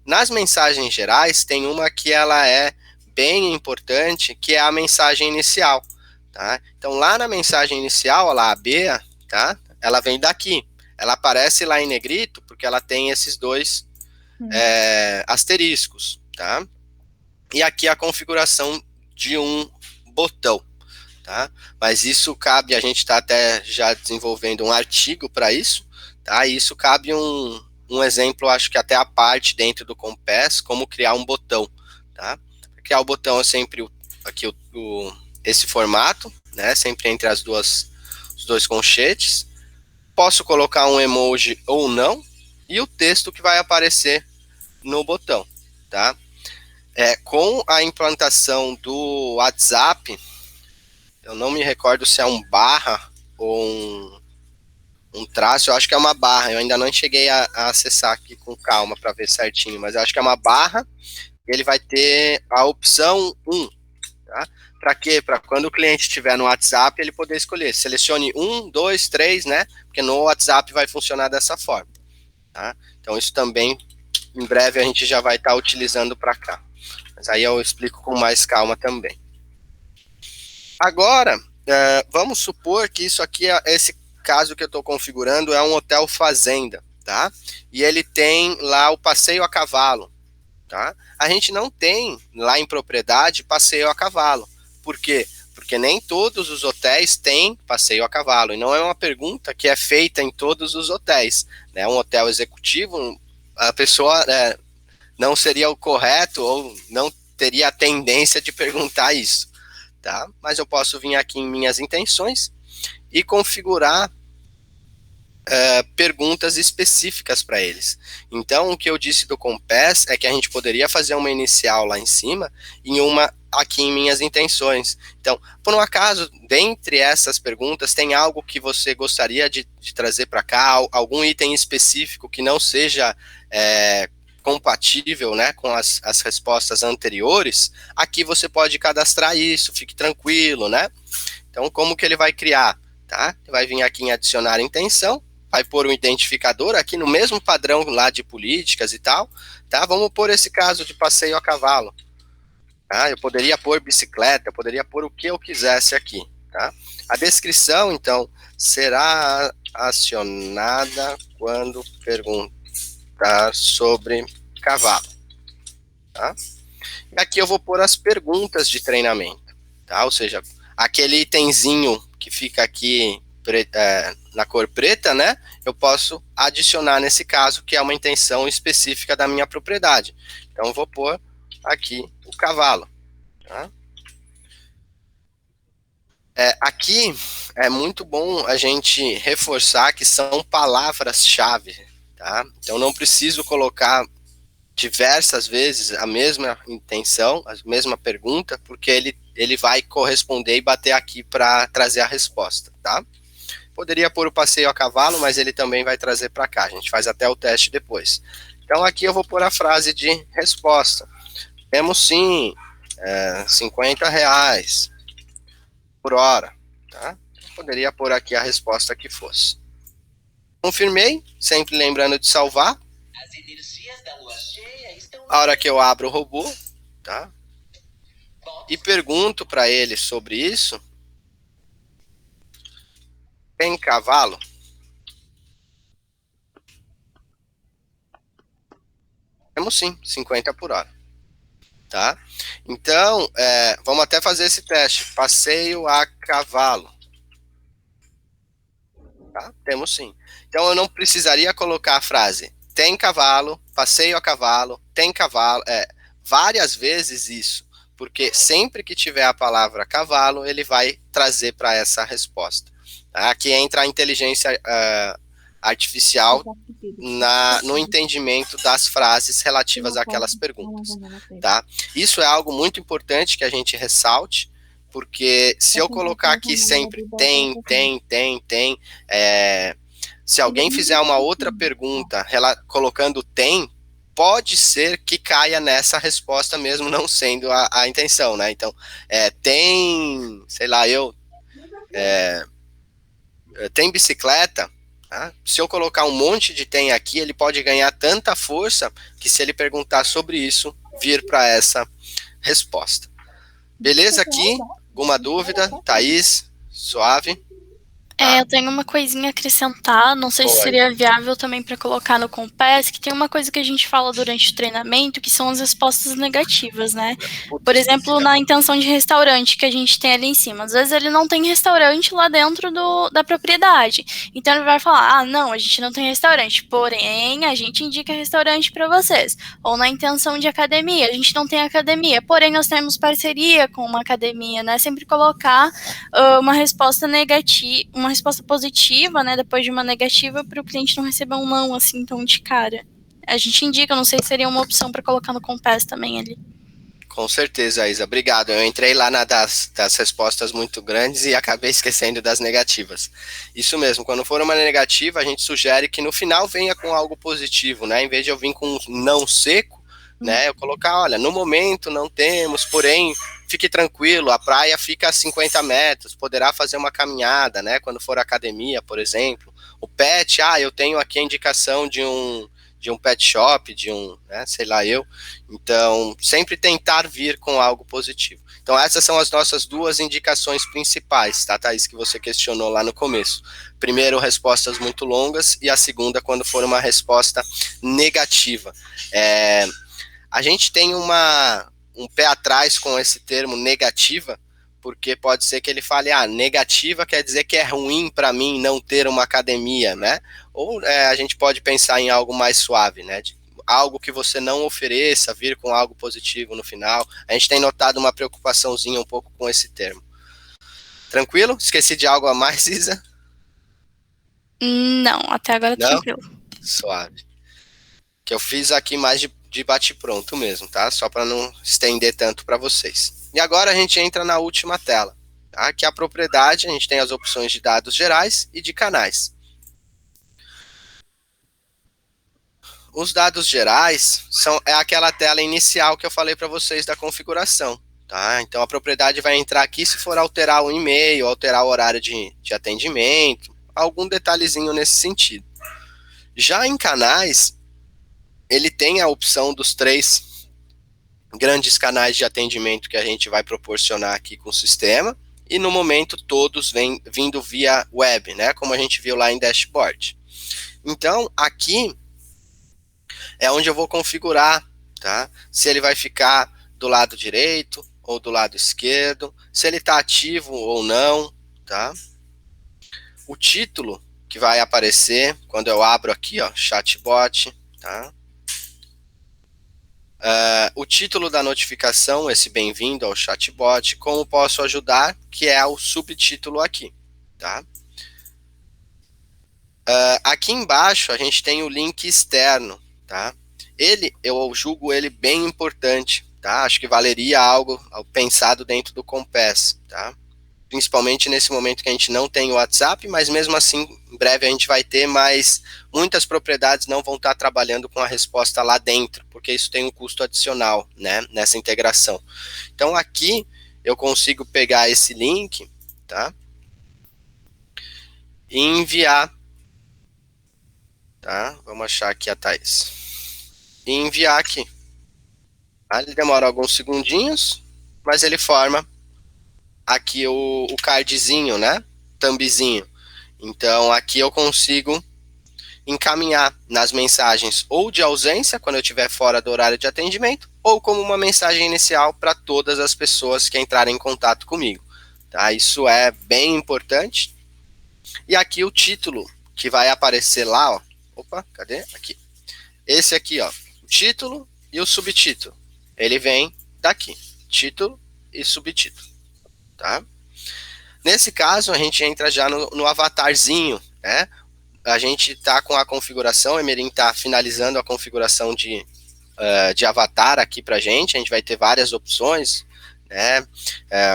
Nas mensagens gerais tem uma que ela é bem importante, que é a mensagem inicial. Tá? Então, lá na mensagem inicial, lá, a B, tá? Ela vem daqui. Ela aparece lá em negrito, porque ela tem esses 2 asteriscos. Tá? E aqui a configuração de um botão. Tá? Mas isso cabe, a gente está até já desenvolvendo um artigo para isso. Tá? E isso cabe um exemplo, acho que até a parte dentro do Compass, como criar um botão. Tá? Para criar o botão é sempre aqui esse formato, né, sempre entre os 2 colchetes. Posso colocar um emoji ou não, e o texto que vai aparecer no botão, tá? Com a implantação do WhatsApp, eu não me recordo se é um barra ou um traço, eu acho que é uma barra, eu ainda não cheguei a acessar aqui com calma para ver certinho, mas eu acho que é uma barra, e ele vai ter a opção 1, tá? Para quê? Para quando o cliente estiver no WhatsApp, ele poder escolher. Selecione 1, 2, 3, né? Porque no WhatsApp vai funcionar dessa forma. Tá? Então, isso também, em breve, a gente já vai estar utilizando para cá. Mas aí eu explico com mais calma também. Agora, vamos supor que isso aqui, esse caso que eu estou configurando, é um hotel fazenda. Tá? E ele tem lá o passeio a cavalo. Tá? A gente não tem lá em propriedade passeio a cavalo. Por quê? Porque nem todos os hotéis têm passeio a cavalo, e não é uma pergunta que é feita em todos os hotéis, né? Um hotel executivo, a pessoa não seria o correto, ou não teria a tendência de perguntar isso, tá? Mas eu posso vir aqui em minhas intenções e configurar perguntas específicas para eles. Então, o que eu disse do Compass é que a gente poderia fazer uma inicial lá em cima e uma aqui em minhas intenções. Então, por um acaso, dentre essas perguntas, tem algo que você gostaria de trazer para cá, algum item específico que não seja compatível, né, com as respostas anteriores, aqui você pode cadastrar isso, fique tranquilo, né? Então, como que ele vai criar? Tá? Vai vir aqui em adicionar intenção, vai pôr um identificador aqui no mesmo padrão lá de políticas e tal, tá? Vamos pôr esse caso de passeio a cavalo. Tá? Eu poderia pôr bicicleta, eu poderia pôr o que eu quisesse aqui, tá? A descrição, então, será acionada quando perguntar sobre cavalo, tá? E aqui eu vou pôr as perguntas de treinamento, tá? Ou seja, aquele itemzinho que fica aqui na cor preta, né? Eu posso adicionar nesse caso, que é uma intenção específica da minha propriedade. Então, eu vou pôr aqui o cavalo, tá? Aqui é muito bom a gente reforçar que são palavras-chave, tá? Então, não preciso colocar diversas vezes a mesma intenção, a mesma pergunta, porque ele vai corresponder e bater aqui para trazer a resposta, tá? Poderia pôr o passeio a cavalo, mas ele também vai trazer para cá. A gente faz até o teste depois. Então, aqui eu vou pôr a frase de resposta. Temos sim R$50 por hora, tá? Poderia pôr aqui a resposta que fosse. Confirmei, sempre lembrando de salvar. A hora que eu abro o robô, tá? E pergunto para ele sobre isso. Tem cavalo? Temos sim, 50 por hora. Tá? Então, vamos até fazer esse teste. Passeio a cavalo. Tá? Temos sim. Então, eu não precisaria colocar a frase tem cavalo, passeio a cavalo, tem cavalo, várias vezes isso, porque sempre que tiver a palavra cavalo, ele vai trazer para essa resposta. Tá? Aqui entra a inteligência artificial no entendimento das frases relativas àquelas perguntas. Tá? Isso é algo muito importante que a gente ressalte, porque se eu colocar aqui sempre tem, se alguém fizer uma outra pergunta colocando tem, pode ser que caia nessa resposta mesmo não sendo a intenção, né? Então, tem, sei lá, tem bicicleta, tá? Se eu colocar um monte de tem aqui, ele pode ganhar tanta força que se ele perguntar sobre isso, vir para essa resposta. Beleza aqui? Alguma dúvida? Thaís? Suave? Eu tenho uma coisinha a acrescentar, não sei se seria viável também para colocar no Compass, que tem uma coisa que a gente fala durante o treinamento, que são as respostas negativas, né? Por exemplo, na intenção de restaurante que a gente tem ali em cima. Às vezes ele não tem restaurante lá dentro da propriedade. Então ele vai falar, não, a gente não tem restaurante, porém a gente indica restaurante para vocês. Ou na intenção de academia, a gente não tem academia, porém nós temos parceria com uma academia, né? Sempre colocar uma resposta negativa, uma resposta positiva, né, depois de uma negativa, para o cliente não receber um não, assim, tão de cara. A gente indica, não sei se seria uma opção para colocar no Compass também ali. Com certeza, Isa, obrigado. Eu entrei lá das respostas muito grandes e acabei esquecendo das negativas. Isso mesmo, quando for uma negativa, a gente sugere que no final venha com algo positivo, né, em vez de eu vir com um não seco, né, eu colocar, olha, no momento não temos, porém, fique tranquilo, a praia fica a 50 metros, poderá fazer uma caminhada, né, quando for academia, por exemplo. O pet, eu tenho aqui a indicação de um pet shop, né, sei lá eu. Então, sempre tentar vir com algo positivo. Então, essas são as nossas duas indicações principais, tá, Thaís, que você questionou lá no começo. Primeiro, respostas muito longas, e a segunda, quando for uma resposta negativa. A gente tem um pé atrás com esse termo negativa, porque pode ser que ele fale, negativa quer dizer que é ruim para mim não ter uma academia, né? Ou a gente pode pensar em algo mais suave, né? Algo que você não ofereça, vir com algo positivo no final. A gente tem notado uma preocupaçãozinha um pouco com esse termo. Tranquilo? Esqueci de algo a mais, Isa? Não, até agora não? Tranquilo. Suave. Que eu fiz aqui mais de bate-pronto mesmo, tá? Só para não estender tanto para vocês. E agora a gente entra na última tela, tá? Que é a propriedade, a gente tem as opções de dados gerais e de canais. Os dados gerais é aquela tela inicial que eu falei para vocês da configuração, tá? Então a propriedade vai entrar aqui se for alterar o e-mail, alterar o horário de atendimento, algum detalhezinho nesse sentido. Já em canais, ele tem a opção dos 3 grandes canais de atendimento que a gente vai proporcionar aqui com o sistema, e no momento todos vêm vindo via web, né, como a gente viu lá em dashboard. Então, aqui é onde eu vou configurar, tá? Se ele vai ficar do lado direito ou do lado esquerdo, se ele está ativo ou não, tá? O título que vai aparecer quando eu abro aqui, ó, chatbot, tá? O título da notificação, esse bem-vindo ao chatbot, como posso ajudar, que é o subtítulo aqui, tá? Aqui embaixo a gente tem o link externo, tá? Eu julgo ele bem importante, tá? Acho que valeria algo pensado dentro do Compass, tá? Principalmente nesse momento que a gente não tem o WhatsApp, mas mesmo assim, em breve a gente vai ter, mas muitas propriedades não vão estar trabalhando com a resposta lá dentro, porque isso tem um custo adicional, né, nessa integração. Então aqui eu consigo pegar esse link, tá? E enviar, tá? Vamos achar aqui a Thaís. E enviar aqui. Tá? Ele demora alguns segundinhos, mas ele forma aqui o cardzinho, né? Thumbzinho. Então, aqui eu consigo encaminhar nas mensagens ou de ausência, quando eu estiver fora do horário de atendimento, ou como uma mensagem inicial para todas as pessoas que entrarem em contato comigo. Tá? Isso é bem importante. E aqui o título que vai aparecer lá, ó. Opa, cadê? Aqui. Esse aqui, ó. O título e o subtítulo. Ele vem daqui. Título e subtítulo. Tá? Nesse caso, a gente entra já no avatarzinho, né? A gente está com a configuração, o Emerim está finalizando a configuração de avatar aqui para a gente vai ter várias opções, né?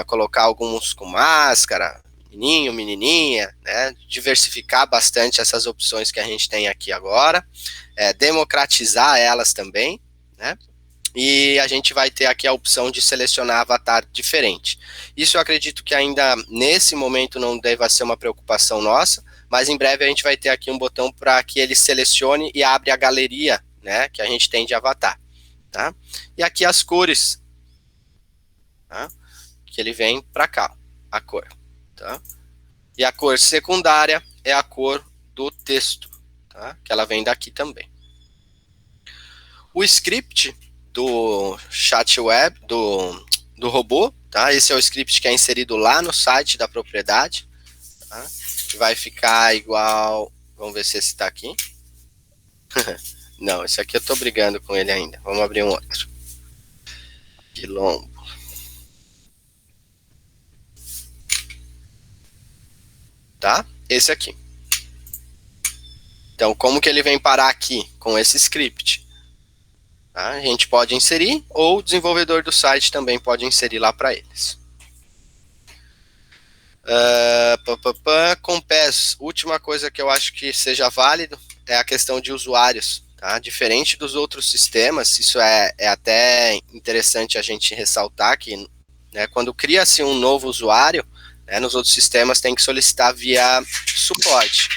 Colocar alguns com máscara, menininho, menininha, né? Diversificar bastante essas opções que a gente tem aqui agora, democratizar elas também, né? E a gente vai ter aqui a opção de selecionar avatar diferente. Isso eu acredito que ainda nesse momento não deva ser uma preocupação nossa, mas em breve a gente vai ter aqui um botão para que ele selecione e abre a galeria, né, que a gente tem de avatar, tá? E aqui as cores, tá? Que ele vem para cá, a cor, tá? E a cor secundária é a cor do texto, tá? Que ela vem daqui também. O script do chat web, do robô, tá? Esse é o script que é inserido lá no site da propriedade, tá? Que vai ficar igual, vamos ver se esse está aqui. Não, esse aqui eu tô brigando com ele ainda. Vamos abrir um outro. Quilombo. Tá? Esse aqui. Então, como que ele vem parar aqui com esse script? Tá? A gente pode inserir, ou o desenvolvedor do site também pode inserir lá para eles. Compass, última coisa que eu acho que seja válido é a questão de usuários. Tá? Diferente dos outros sistemas, isso é até interessante a gente ressaltar que, né, quando cria-se um novo usuário, né, nos outros sistemas tem que solicitar via suporte.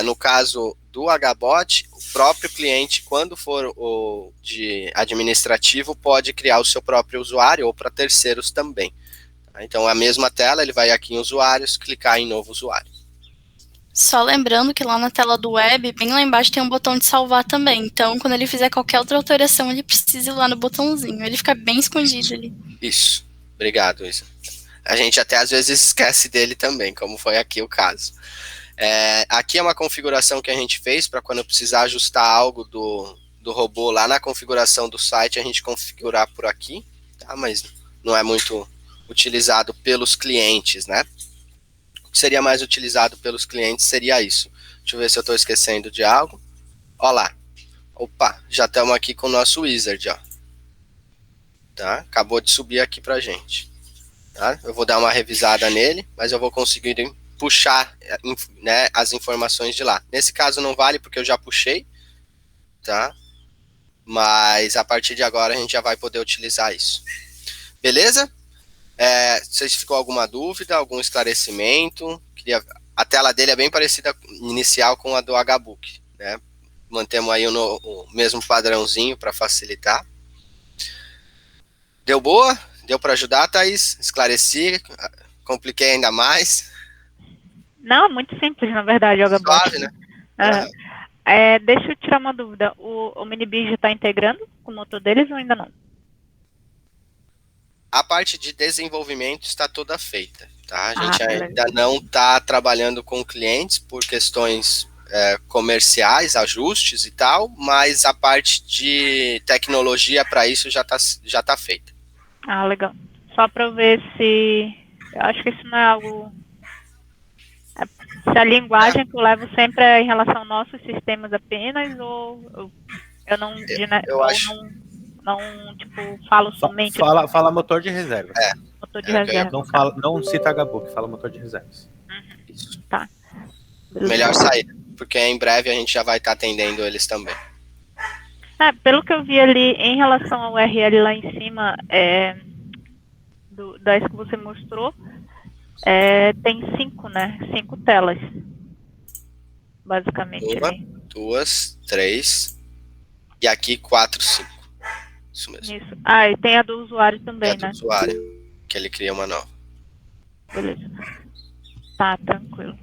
No caso do HBot, o próprio cliente, quando for o de administrativo, pode criar o seu próprio usuário ou para terceiros também. Tá? Então, a mesma tela, ele vai aqui em usuários, clicar em novo usuário. Só lembrando que lá na tela do web, bem lá embaixo tem um botão de salvar também. Então, quando ele fizer qualquer outra alteração, ele precisa ir lá no botãozinho. Ele fica bem escondido ali. Isso. Obrigado, Isa. A gente até às vezes esquece dele também, como foi aqui o caso. Aqui é uma configuração que a gente fez para quando precisar ajustar algo do robô lá na configuração do site, a gente configurar por aqui, tá? Mas não é muito utilizado pelos clientes, né? O que seria mais utilizado pelos clientes seria isso. Deixa eu ver se eu estou esquecendo de algo. Ó lá. Opa, já estamos aqui com o nosso wizard, ó. Tá? Acabou de subir aqui pra gente. Tá? Eu vou dar uma revisada nele, mas eu vou conseguir puxar, né, as informações de lá. Nesse caso não vale porque eu já puxei, tá? Mas a partir de agora a gente já vai poder utilizar isso. Beleza? Se ficou alguma dúvida, algum esclarecimento, queria a tela dele é bem parecida inicial com a do HBook, né? Mantemos aí o mesmo padrãozinho para facilitar. Deu boa? Deu para ajudar, Thaís? Esclareci? Compliquei ainda mais? Não, muito simples, na verdade, o HBook. Suave, né? Deixa eu tirar uma dúvida. O Minibee já está integrando com o motor deles ou ainda não? A parte de desenvolvimento está toda feita, tá? A gente beleza. ainda não está trabalhando com clientes por questões comerciais, ajustes e tal, mas a parte de tecnologia para isso já tá feita. Ah, legal. Só para eu ver se... Eu acho que isso não é algo... Se a linguagem que eu levo sempre é em relação aos nossos sistemas apenas, ou eu não... Eu acho... Não, tipo, falo somente... Fala motor de reserva. Motor de reserva. Não cita HBook, fala motor de reservas. Isso. Tá. Melhor saída, porque em breve a gente já vai estar atendendo eles também. Pelo que eu vi ali, em relação ao URL lá em cima, das que você mostrou, tem 5, né? 5 telas, basicamente. 1, 2, 3, e aqui 4, 5. Isso mesmo. Isso. E tem a do usuário também, do usuário, que ele cria uma nova. Beleza. Tá, tranquilo.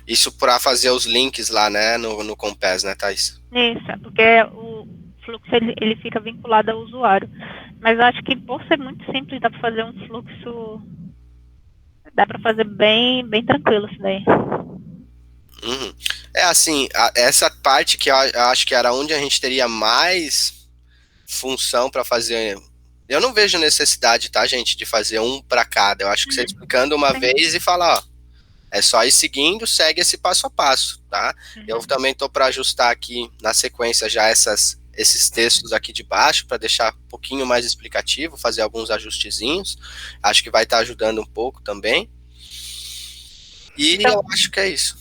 Isso para fazer os links lá, né, no Compass, né, Thaís? Isso, porque o fluxo ele fica vinculado ao usuário. Mas eu acho que por ser muito simples, dá para fazer um fluxo... Dá para fazer bem tranquilo isso daí. Uhum. Assim, essa parte que eu acho que era onde a gente teria mais função para fazer... Eu não vejo necessidade, tá, gente, de fazer um para cada. Eu acho que você explicando uma vez e falar, ó, é só ir seguindo, segue esse passo a passo, tá? Eu também tô para ajustar aqui na sequência já esses textos aqui de baixo, para deixar um pouquinho mais explicativo, fazer alguns ajustezinhos. Acho que vai estar ajudando um pouco também. E então, eu acho que é isso.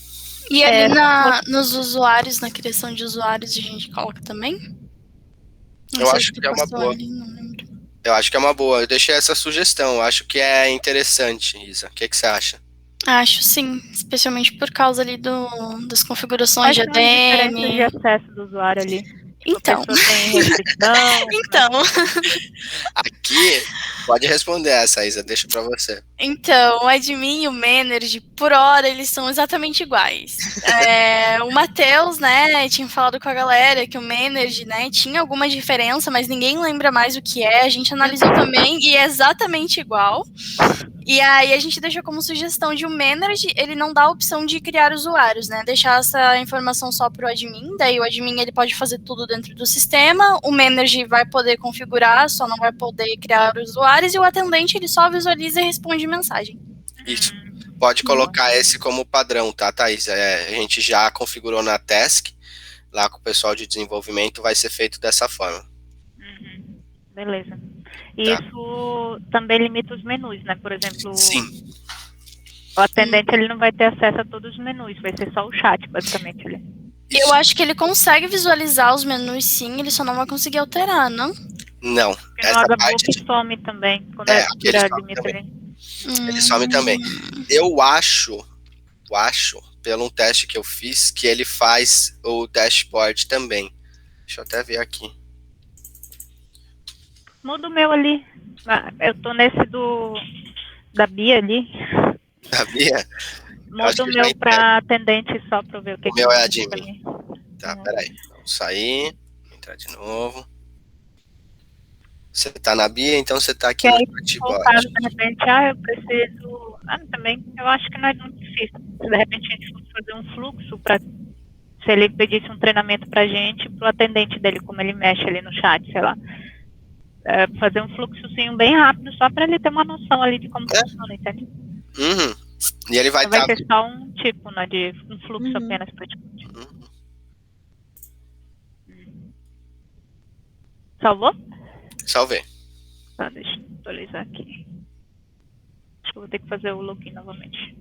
E ali nos usuários, na criação de usuários, a gente coloca também? Eu acho que é uma boa. Eu acho que é uma boa. Eu deixei essa sugestão. Eu acho que é interessante, Isa. O que você acha? Acho sim, especialmente por causa ali das configurações de ADM. De acesso do usuário ali. Então. Tem restrição, então. Aqui, pode responder essa, Isa, deixa pra você. Então, o admin e o manager, por hora, eles são exatamente iguais. O Matheus, né, tinha falado com a galera que o manager, né, tinha alguma diferença, mas ninguém lembra mais o que é. A gente analisou também e é exatamente igual. E aí a gente deixou como sugestão de o manager, ele não dá a opção de criar usuários, né? Deixar essa informação só para o admin, daí o admin ele pode fazer tudo dentro do sistema, o manager vai poder configurar, só não vai poder criar usuários, e o atendente ele só visualiza e responde mensagem. Isso. Pode colocar esse como padrão, tá, Thaís? A gente já configurou na Task, lá com o pessoal de desenvolvimento, vai ser feito dessa forma. Beleza. Isso também limita os menus, né? Por exemplo, sim, o atendente ele não vai ter acesso a todos os menus, vai ser só o chat, basicamente. Eu acho que ele consegue visualizar os menus, sim, ele só não vai conseguir alterar, não? Não. Porque no HBook some também, quando ele some também. Eu acho, pelo um teste que eu fiz, que ele faz o dashboard também. Deixa eu até ver aqui. Muda o meu ali. Eu tô nesse da Bia ali. Da Bia? Muda o meu pra atendente só pra eu ver o que o meu é admin. Tá, peraí. Vamos sair. Entrar de novo. Você tá na Bia, então você tá aqui no dashboard. De repente, eu preciso... também, eu acho que não é muito difícil. Se de repente a gente fosse fazer um fluxo pra... Se ele pedisse um treinamento pra gente, pro atendente dele, como ele mexe ali no chat, sei lá. Fazer um fluxozinho bem rápido, só para ele ter uma noção ali de como funciona, entende? E ele vai ser só um tipo, né, de um fluxo apenas praticamente. Salvou? Salvei. Tá, deixa eu atualizar aqui. Acho que eu vou ter que fazer o login novamente.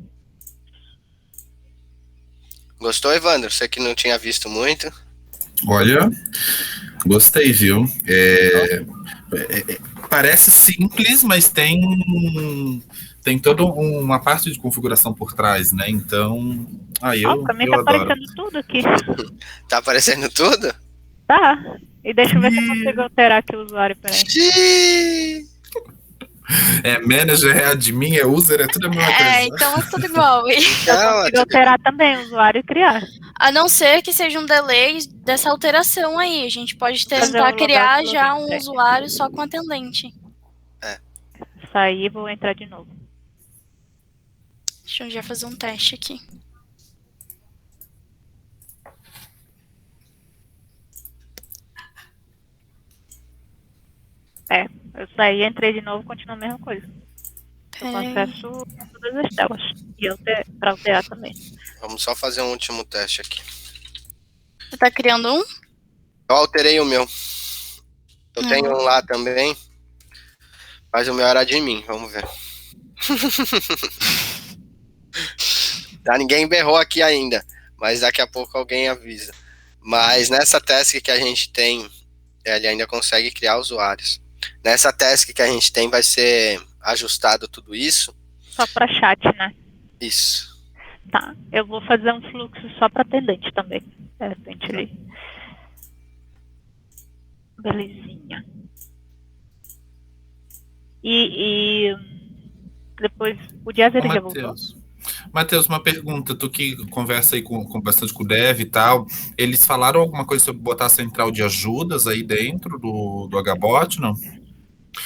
Gostou, Evandro? Você que não tinha visto muito. Olha, gostei, viu? Parece simples, mas tem tem toda uma parte de configuração por trás, né? Então, Pra mim tá adoro. aparecendo tudo aqui. Tá aparecendo tudo? Tá. E deixa eu ver se eu consigo alterar aqui o usuário, peraí. Xiii. Manager, é admin, é user, é tudo a mesma coisa. Então é tudo igual. Eu consigo alterar também o usuário e criar. A não ser que seja um delay dessa alteração aí. A gente pode Fazer tentar um criar login, já um login. usuário só com atendente. Sair e vou entrar de novo. Deixa eu já fazer um teste aqui. Eu saí, entrei de novo, continua a mesma coisa. Eu Peraí. acesso todas as telas. E pra alterar também. Vamos só fazer um último teste aqui. Você tá criando um? Eu alterei o meu. Eu tenho um lá também. Mas o meu era de mim, vamos ver. Tá, ninguém berrou aqui ainda. Mas daqui a pouco alguém avisa. Mas nessa task que a gente tem, ele ainda consegue criar usuários. Nessa task que a gente tem vai ser ajustado tudo isso. Só pra chat, né? Isso. Tá. Eu vou fazer um fluxo só pra atendente também. De repente ali. Belezinha. E depois o Dias ele já voltou. Matheus, uma pergunta, tu que conversa aí com bastante com o Dev e tal, eles falaram alguma coisa sobre botar a central de ajudas aí dentro do HBot, não?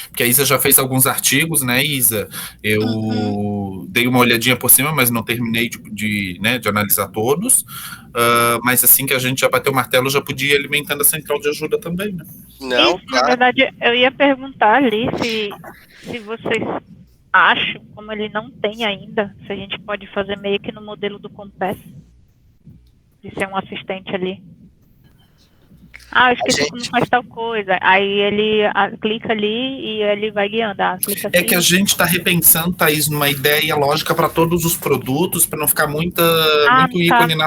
Porque a Isa já fez alguns artigos, né, Isa? Eu dei uma olhadinha por cima, mas não terminei de analisar todos. Mas assim que a gente já bateu o martelo, já podia ir alimentando a central de ajuda também, né? Não, isso, na verdade, eu ia perguntar ali se vocês acham, como ele não tem ainda, se a gente pode fazer meio que no modelo do Compass, de ser um assistente ali. Eu esqueci como faz tal coisa. Aí ele clica ali e ele vai guiando. Clica assim. É que a gente está repensando, Thaís, numa ideia lógica para todos os produtos, para não ficar muito ícone na